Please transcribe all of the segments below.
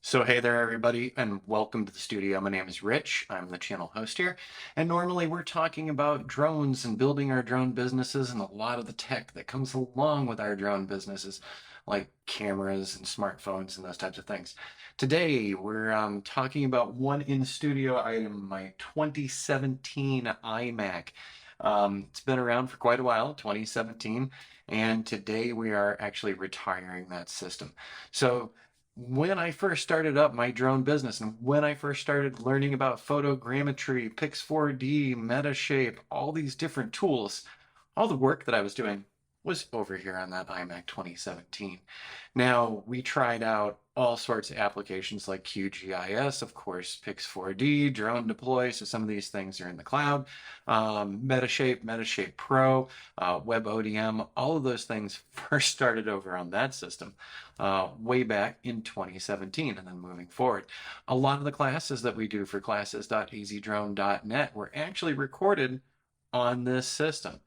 So hey there everybody and welcome to the studio. My name is Rich. I'm the channel host here. And normally we're talking about drones and building our drone businesses and a lot of the tech that comes along with our drone businesses, like cameras and smartphones and those types of things. Today we're talking about one in-studio item, my 2017 iMac. It's been around for quite a while, 2017, and today we are actually retiring that system. So when I first started up my drone business and when I first started learning about photogrammetry, Pix4D, Metashape, all these different tools, all the work that I was doing was over here on that iMac 2017. Now, we tried out all sorts of applications like QGIS, of course, Pix4D, drone deploy, so some of these things are in the cloud, Metashape, Metashape Pro, WebODM, all of those things first started over on that system way back in 2017 and then moving forward. A lot of the classes that we do for classes.azdrone.net were actually recorded on this system.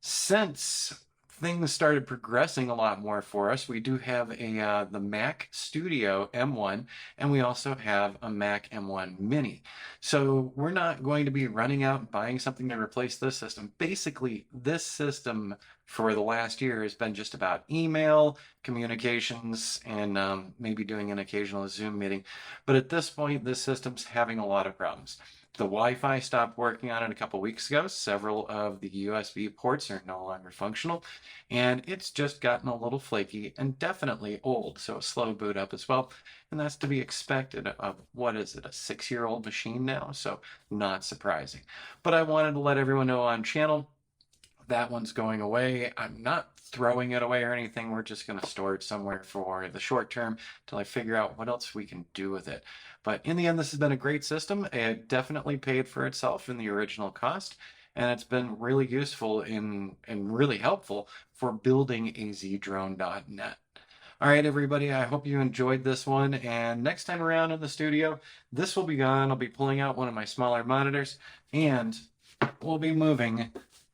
Since things started progressing a lot more for us, we do have the Mac Studio M1, and we also have a Mac M1 Mini. So we're not going to be running out and buying something to replace this system. Basically, this system for the last year has been just about email, communications, and maybe doing an occasional Zoom meeting. But at this point, this system's having a lot of problems. The Wi-Fi stopped working on it a couple weeks ago. Several of the USB ports are no longer functional, and it's just gotten a little flaky and definitely old, so a slow boot up as well. And that's to be expected of, what is it, a 6-year-old machine now? So not surprising. But I wanted to let everyone know on channel that one's going away. I'm not throwing it away or anything. We're just going to store it somewhere for the short term until I figure out what else we can do with it. But in the end, this has been a great system. It definitely paid for itself in the original cost, and it's been really useful and really helpful for building azdrone.net. All right, everybody, I hope you enjoyed this one. And next time around in the studio, this will be gone. I'll be pulling out one of my smaller monitors, and we'll be moving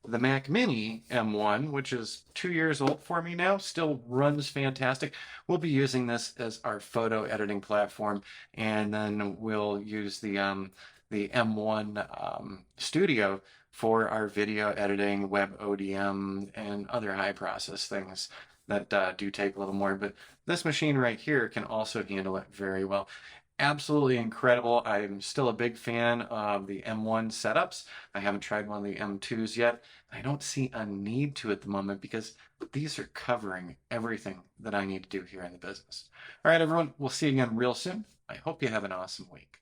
the Mac Mini M1, which is 2 years old for me now, still runs fantastic. We'll be using this as our photo editing platform, and then we'll use the M1 Studio for our video editing, WebODM, and other high process things that do take a little more. But this machine right here can also handle it very well. Absolutely incredible. I'm still a big fan of the M1 setups. I haven't tried one of the M2s yet. I don't see a need to at the moment because these are covering everything that I need to do here in the business. All right, everyone, we'll see you again real soon. I hope you have an awesome week.